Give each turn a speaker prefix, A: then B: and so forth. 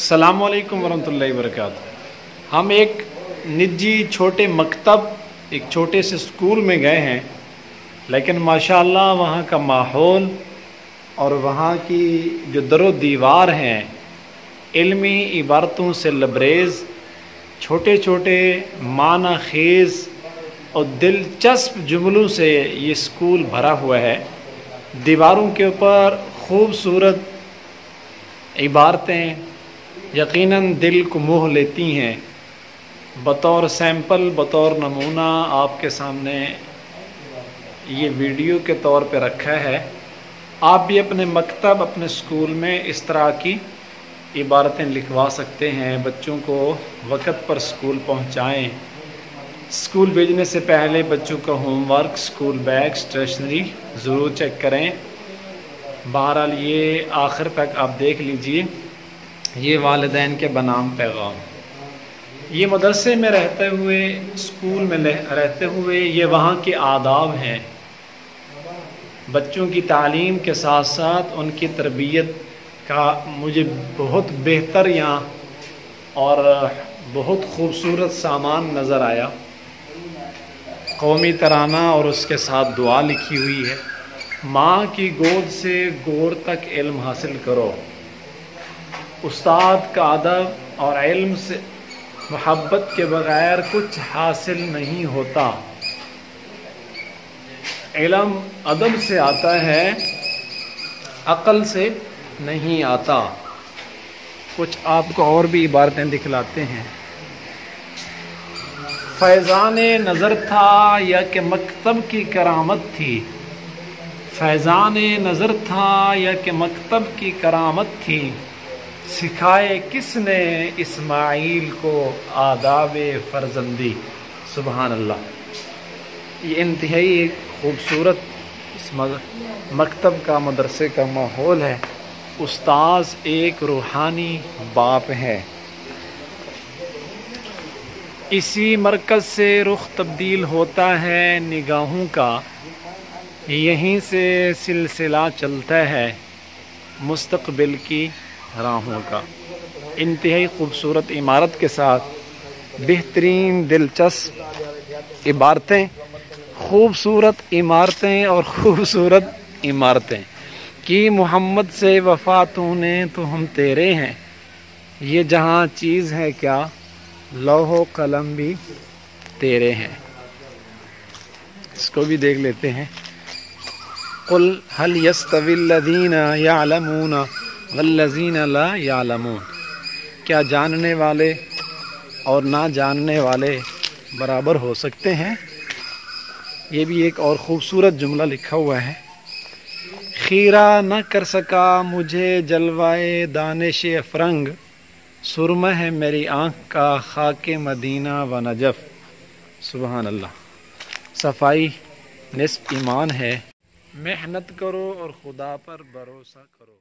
A: अस्सलामु अलैकुम वरहमतुल्लाहि वबरकातुहू। हम एक निजी छोटे मकतब, एक छोटे से स्कूल में गए हैं, लेकिन माशाअल्लाह वहाँ का माहौल और वहाँ की जो दरो दीवार हैं इल्मी इबारतों से लबरेज़, छोटे छोटे माना खेज़ और दिलचस्प जुमलों से ये स्कूल भरा हुआ है। दीवारों के ऊपर खूबसूरत इबारतें यकीनन दिल को मोह लेती हैं। बतौर सैंपल, बतौर नमूना आपके सामने ये वीडियो के तौर पे रखा है। आप भी अपने मकतब, अपने स्कूल में इस तरह की इबारतें लिखवा सकते हैं। बच्चों को वक़्त पर स्कूल पहुंचाएं। स्कूल भेजने से पहले बच्चों का होमवर्क, स्कूल बैग, स्टेशनरी ज़रूर चेक करें। बहरहाल ये आखिर तक आप देख लीजिए। ये वालिदैन के बनाम पैगाम। ये मदरसे में रहते हुए, स्कूल में रहते हुए ये वहाँ के आदाब हैं। बच्चों की तालीम के साथ साथ उनकी तरबियत का मुझे बहुत बेहतर यहाँ और बहुत खूबसूरत सामान नज़र आया। कौमी तराना और उसके साथ दुआ लिखी हुई है। माँ की गोद से गोर तक इल्म हासिल करो। उस्ताद का अदब और इल्म से मोहब्बत के बग़ैर कुछ हासिल नहीं होता। इल्म अदब से आता है, अक़ल से नहीं आता। कुछ आपको और भी इबारतें दिखलाते हैं। फैज़ाने नज़र था या कि मकतब की करामत थी। फैज़ाने नज़र था या कि मकतब की करामत थी। सिखाए किसने इस्माइल को आदाब फ़र्जंदी। सुबहान अल्लाह। ये इंतहाई खूबसूरत इस मकतब का, मदरसे का माहौल है। उस्ताद एक रूहानी बाप है। इसी मरकज़ से रुख तब्दील होता है निगाहों का। यहीं से सिलसिला चलता है मुस्तक़बिल की राहों का। इंतहाई खूबसूरत इमारत के साथ बेहतरीन दिलचस्प इबारतें, खूबसूरत इमारतें और खूबसूरत इमारतें कि मोहम्मद से वफ़ा तूने तो हम तेरे हैं। ये जहाँ चीज़ है क्या, लौहो कलम भी तेरे हैं। इसको भी देख लेते हैं। कुल हल यस्तविल्लज़ीना यअलमूना वल्लज़ीना ला यअलमून। क्या जानने वाले और ना जानने वाले बराबर हो सकते हैं? ये भी एक और ख़ूबसूरत जुमला लिखा हुआ है। खीरा न कर सका मुझे जलवाए दानिश अफरंग। सुरमा है मेरी आँख का खाके मदीना व नजफ़। सुबहान अल्लाह। सफाई निस्फ़ ईमान है। मेहनत करो और खुदा पर भरोसा करो।